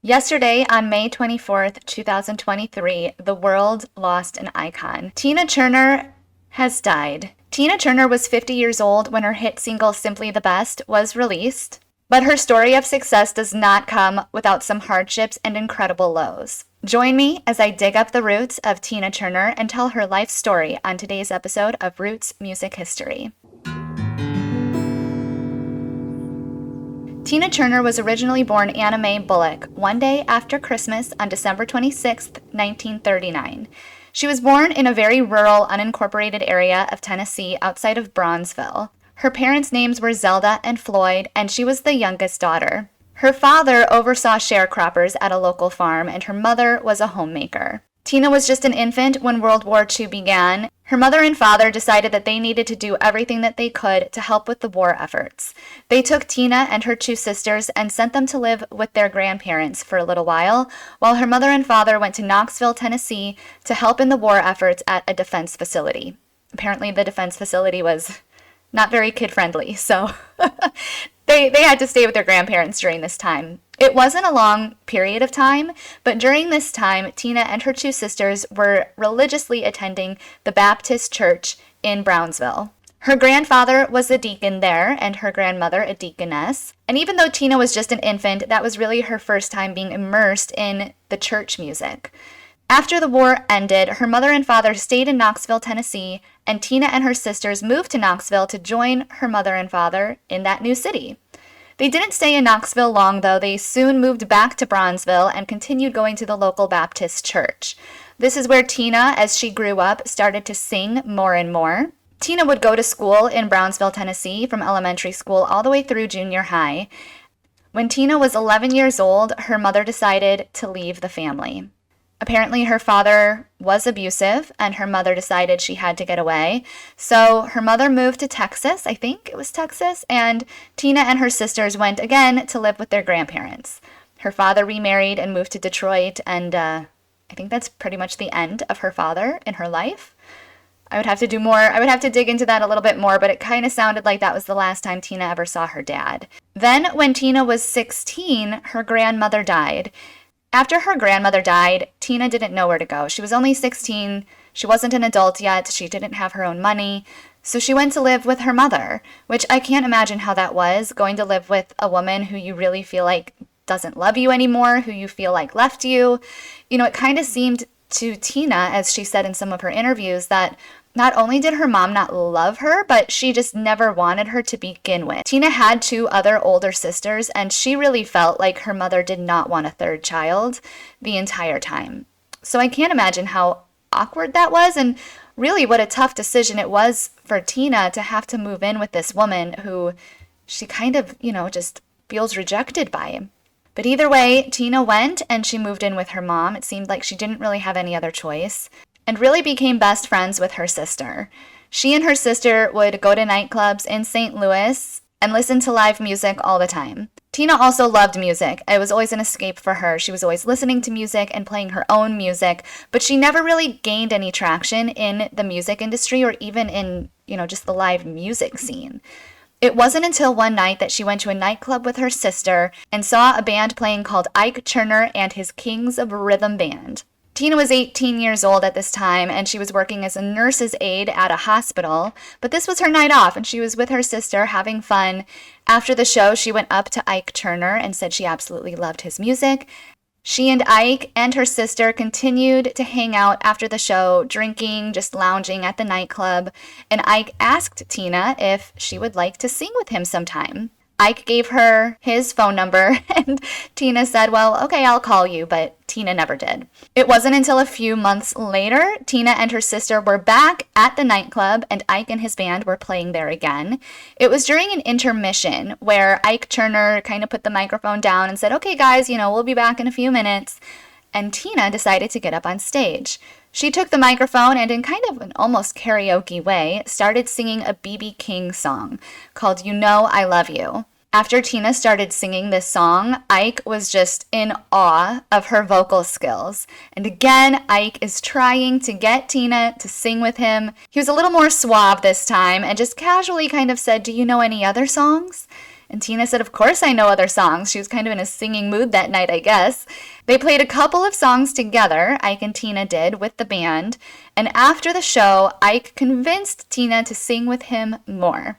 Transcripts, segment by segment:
Yesterday, on May 24th, 2023, the world lost an icon. Tina Turner has died. Tina Turner was 50 years old when her hit single Simply the Best was released, but her story of success does not come without some hardships and incredible lows. Join me as I dig up the roots of Tina Turner and tell her life story on today's episode of Roots Music History. Tina Turner was originally born Anna Mae Bullock one day after Christmas on December 26, 1939. She was born in a very rural, unincorporated area of Tennessee outside of Bronzeville. Her parents' names were Zelda and Floyd, and she was the youngest daughter. Her father oversaw sharecroppers at a local farm, and her mother was a homemaker. Tina was just an infant when World War II began. Her mother and father decided that they needed to do everything that they could to help with the war efforts. They took Tina and her two sisters and sent them to live with their grandparents for a little while her mother and father went to Knoxville, Tennessee to help in the war efforts at a defense facility. Apparently the defense facility was not very kid-friendly, so they had to stay with their grandparents during this time. It wasn't a long period of time, but during this time, Tina and her two sisters were religiously attending the Baptist church in Brownsville. Her grandfather was a deacon there, and her grandmother a deaconess. And even though Tina was just an infant, that was really her first time being immersed in the church music. After the war ended, her mother and father stayed in Knoxville, Tennessee, and Tina and her sisters moved to Knoxville to join her mother and father in that new city. They didn't stay in Knoxville long, though. They soon moved back to Bronzeville and continued going to the local Baptist church. This is where Tina, as she grew up, started to sing more and more. Tina would go to school in Brownsville, Tennessee, from elementary school all the way through junior high. When Tina was 11 years old, her mother decided to leave the family. Apparently, her father was abusive, and her mother decided she had to get away. So her mother moved to Texas, I think it was Texas, and Tina and her sisters went again to live with their grandparents. Her father remarried and moved to Detroit, and I think that's pretty much the end of her father in her life. I would have to do more. I would have to dig into that a little bit more, but it kind of sounded like that was the last time Tina ever saw her dad. Then, when Tina was 16, her grandmother died. After her grandmother died, Tina didn't know where to go. She was only 16. She wasn't an adult yet. She didn't have her own money. So she went to live with her mother, which I can't imagine how that was, going to live with a woman who you really feel like doesn't love you anymore, who you feel like left you. You know, it kind of seemed to Tina, as she said in some of her interviews, that not only did her mom not love her, but she just never wanted her to begin with. Tina had two other older sisters, and she really felt like her mother did not want a third child the entire time. So I can't imagine how awkward that was, and really what a tough decision it was for Tina to have to move in with this woman who she kind of, just feels rejected by. But either way, Tina went and she moved in with her mom. It seemed like she didn't really have any other choice, and really became best friends with her sister. She and her sister would go to nightclubs in St. Louis and listen to live music all the time. Tina also loved music. It was always an escape for her. She was always listening to music and playing her own music, but she never really gained any traction in the music industry or even in, just the live music scene. It wasn't until one night that she went to a nightclub with her sister and saw a band playing called Ike Turner and his Kings of Rhythm Band. Tina was 18 years old at this time, and she was working as a nurse's aide at a hospital, but this was her night off, and she was with her sister having fun. After the show, she went up to Ike Turner and said she absolutely loved his music. She and Ike and her sister continued to hang out after the show, drinking, just lounging at the nightclub, and Ike asked Tina if she would like to sing with him sometime. Ike gave her his phone number, and Tina said, well, okay, I'll call you, but Tina never did. It wasn't until a few months later, Tina and her sister were back at the nightclub, and Ike and his band were playing there again. It was during an intermission where Ike Turner kind of put the microphone down and said, okay, guys, we'll be back in a few minutes. And Tina decided to get up on stage. She took the microphone and in kind of an almost karaoke way, started singing a B.B. King song called You Know I Love You. After Tina started singing this song, Ike was just in awe of her vocal skills. And again, Ike is trying to get Tina to sing with him. He was a little more suave this time and just casually kind of said, do you know any other songs? And Tina said, of course I know other songs. She was kind of in a singing mood that night, I guess. They played a couple of songs together, Ike and Tina did, with the band. And after the show, Ike convinced Tina to sing with him more.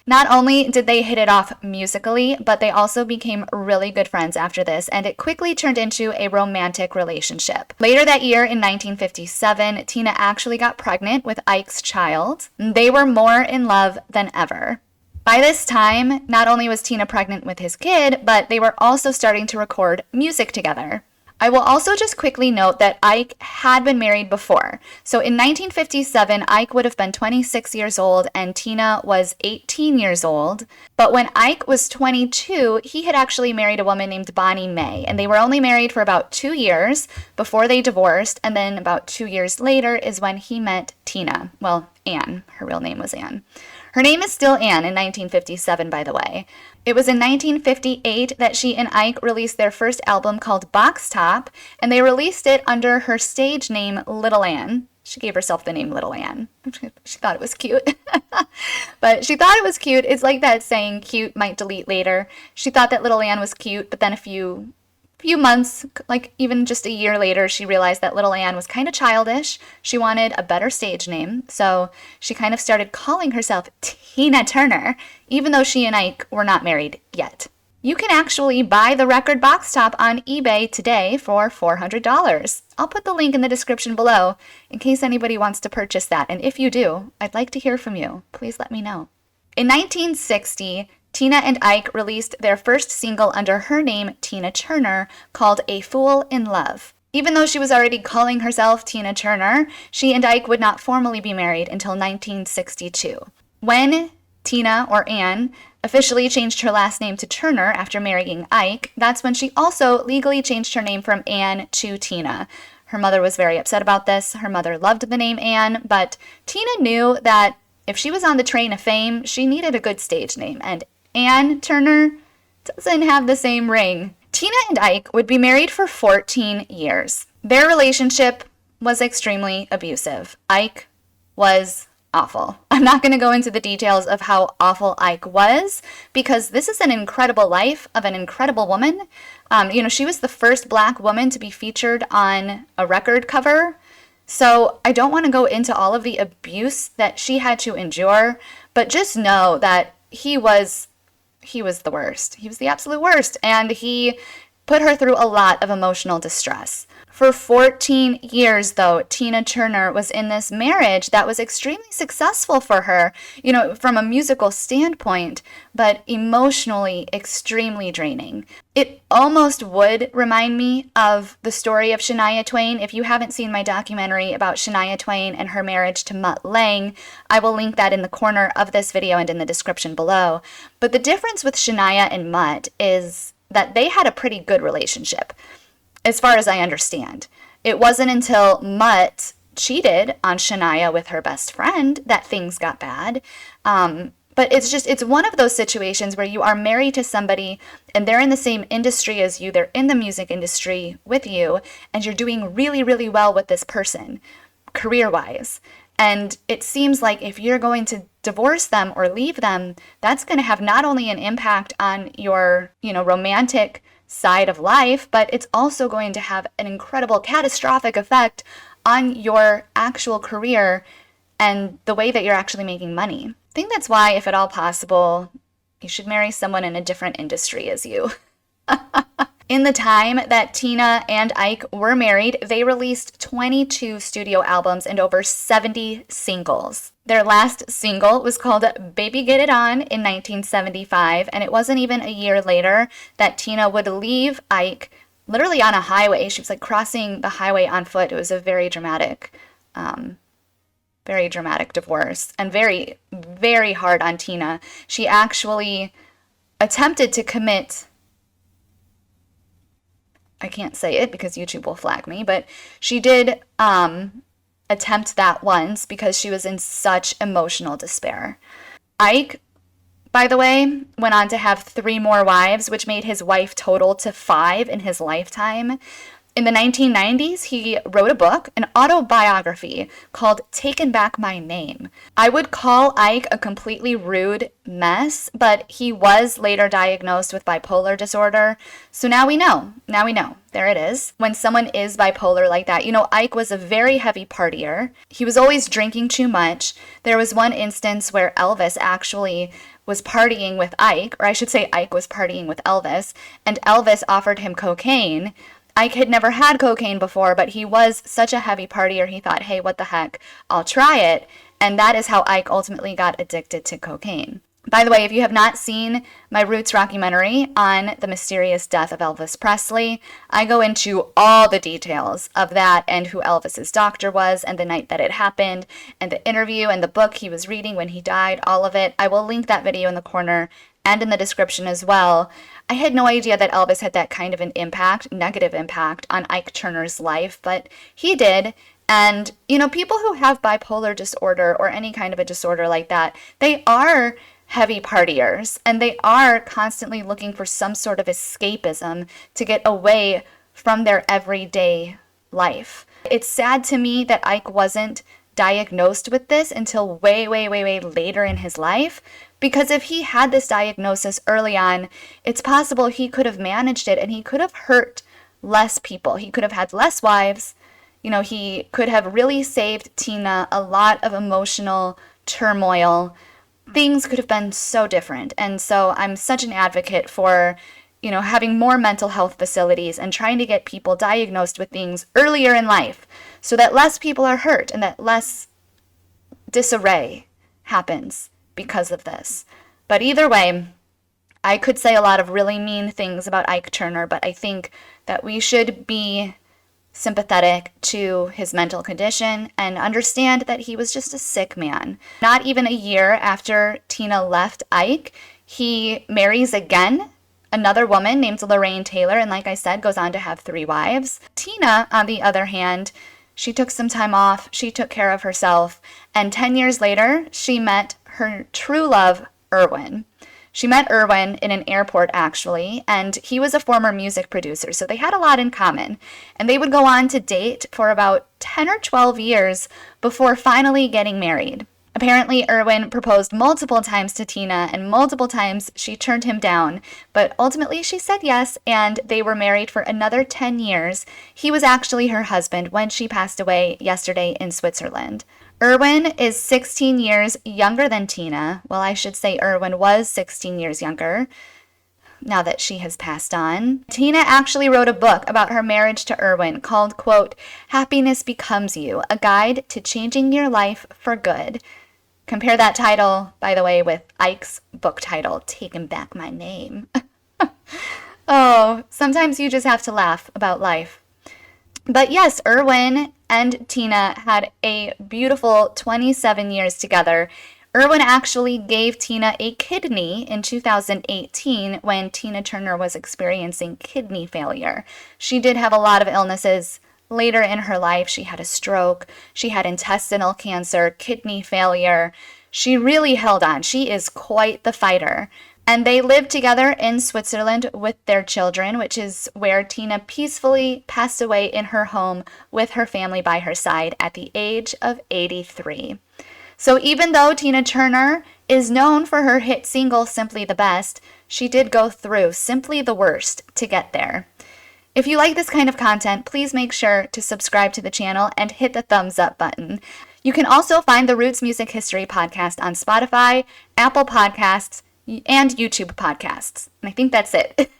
Not only did they hit it off musically, but they also became really good friends after this, and it quickly turned into a romantic relationship. Later that year, in 1957, Tina actually got pregnant with Ike's child. They were more in love than ever. By this time, not only was Tina pregnant with his kid, but they were also starting to record music together. I will also just quickly note that Ike had been married before. So in 1957, Ike would have been 26 years old and Tina was 18 years old. But when Ike was 22, he had actually married a woman named Bonnie Mae, and they were only married for about 2 years before they divorced, and then about 2 years later is when he met Tina. Well, Anne. Her real name was Anne. Her name is still Anne in 1957, by the way. It was in 1958 that she and Ike released their first album called Box Top, and they released it under her stage name, Little Anne. She gave herself the name Little Anne. She thought it was cute. But she thought it was cute. It's like that saying, cute might delete later. She thought that Little Anne was cute, but then a few months, like even just a year later, she realized that Little Anne was kind of childish. She wanted a better stage name, so she kind of started calling herself Tina Turner, even though she and Ike were not married yet. You can actually buy the record Box Top on eBay today for $400. I'll put the link in the description below in case anybody wants to purchase that, and if you do, I'd like to hear from you. Please let me know. In 1960, Tina and Ike released their first single under her name, Tina Turner, called A Fool in Love. Even though she was already calling herself Tina Turner, she and Ike would not formally be married until 1962. When Tina, or Anne, officially changed her last name to Turner after marrying Ike, that's when she also legally changed her name from Anne to Tina. Her mother was very upset about this. Her mother loved the name Anne, but Tina knew that if she was on the train of fame, she needed a good stage name, and Anne Turner doesn't have the same ring. Tina and Ike would be married for 14 years. Their relationship was extremely abusive. Ike was awful. I'm not going to go into the details of how awful Ike was, because this is an incredible life of an incredible woman. She was the first Black woman to be featured on a record cover. So I don't want to go into all of the abuse that she had to endure, but just know that he was the worst. He was the absolute worst, and he put her through a lot of emotional distress. For 14 years, though, Tina Turner was in this marriage that was extremely successful for her, from a musical standpoint, but emotionally extremely draining. It almost would remind me of the story of Shania Twain. If you haven't seen my documentary about Shania Twain and her marriage to Mutt Lange, I will link that in the corner of this video and in the description below. But the difference with Shania and Mutt is that they had a pretty good relationship, as far as I understand. It wasn't until Mutt cheated on Shania with her best friend that things got bad. But it's one of those situations where you are married to somebody and they're in the same industry as you, they're in the music industry with you, and you're doing really, really well with this person, career-wise. And it seems like if you're going to divorce them or leave them, that's going to have not only an impact on your, romantic side of life, but it's also going to have an incredible catastrophic effect on your actual career and the way that you're actually making money. I think that's why, if at all possible, you should marry someone in a different industry as you. In the time that Tina and Ike were married, they released 22 studio albums and over 70 singles. Their last single was called Baby Get It On in 1975, and it wasn't even a year later that Tina would leave Ike literally on a highway. She was crossing the highway on foot. It was a very dramatic divorce, and very, very hard on Tina. She actually attempted to commit, I can't say it because YouTube will flag me, but she did attempt that once because she was in such emotional despair. Ike, by the way, went on to have 3 more wives, which made his wife total to 5 in his lifetime. In the 1990s, he wrote a book, an autobiography called Taken Back My Name. I would call Ike a completely rude mess, but he was later diagnosed with bipolar disorder. So now we know. Now we know. There it is. When someone is bipolar like that, Ike was a very heavy partier. He was always drinking too much. There was one instance where Elvis actually was partying with Ike, or I should say Ike was partying with Elvis, and Elvis offered him cocaine. Ike had never had cocaine before, but he was such a heavy partier, he thought, hey, what the heck, I'll try it. And that is how Ike ultimately got addicted to cocaine. By the way, if you have not seen my Roots rockumentary on the mysterious death of Elvis Presley, I go into all the details of that and who Elvis's doctor was and the night that it happened and the interview and the book he was reading when he died, all of it. I will link that video in the corner and in the description as well. I had no idea that Elvis had that kind of an impact, negative impact, on Ike Turner's life, but he did. And, people who have bipolar disorder or any kind of a disorder like that, they are heavy partiers and they are constantly looking for some sort of escapism to get away from their everyday life. It's sad to me that Ike wasn't diagnosed with this until way, way, way, way later in his life. Because if he had this diagnosis early on, it's possible he could have managed it and he could have hurt less people. He could have had less wives. He could have really saved Tina a lot of emotional turmoil. Things could have been so different. And so I'm such an advocate for, having more mental health facilities and trying to get people diagnosed with things earlier in life so that less people are hurt and that less disarray happens because of this. But either way, I could say a lot of really mean things about Ike Turner, but I think that we should be sympathetic to his mental condition and understand that he was just a sick man. Not even a year after Tina left Ike, he marries again, another woman named Lorraine Taylor, and like I said, goes on to have 3 wives. Tina, on the other hand, she took some time off, she took care of herself, and 10 years later, she met her true love, Irwin. She met Irwin in an airport, actually, and he was a former music producer, so they had a lot in common. And they would go on to date for about 10 or 12 years before finally getting married. Apparently, Irwin proposed multiple times to Tina, and multiple times she turned him down, but ultimately she said yes, and they were married for another 10 years. He was actually her husband when she passed away yesterday in Switzerland. Irwin is 16 years younger than Tina. Well, I should say Irwin was 16 years younger now that she has passed on. Tina actually wrote a book about her marriage to Irwin called, quote, Happiness Becomes You, a guide to changing your life for good. Compare that title, by the way, with Ike's book title, Taken Back My Name. Oh, sometimes you just have to laugh about life. But yes, Irwin and Tina had a beautiful 27 years together. Irwin actually gave Tina a kidney in 2018 when Tina Turner was experiencing kidney failure. She did have a lot of illnesses later in her life. She had a stroke, she had intestinal cancer, kidney failure. She really held on. She is quite the fighter. And they lived together in Switzerland with their children, which is where Tina peacefully passed away in her home with her family by her side at the age of 83. So even though Tina Turner is known for her hit single, Simply the Best, she did go through simply the worst to get there. If you like this kind of content, please make sure to subscribe to the channel and hit the thumbs up button. You can also find the Roots Music History podcast on Spotify, Apple Podcasts, and YouTube podcasts. And I think that's it.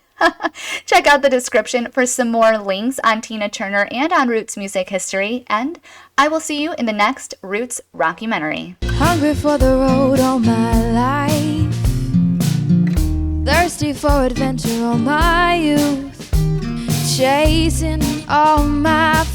Check out the description for some more links on Tina Turner and on Roots Music History, and I will see you in the next Roots rockumentary. Hungry for the road all my life, thirsty for adventure all my youth, chasing all my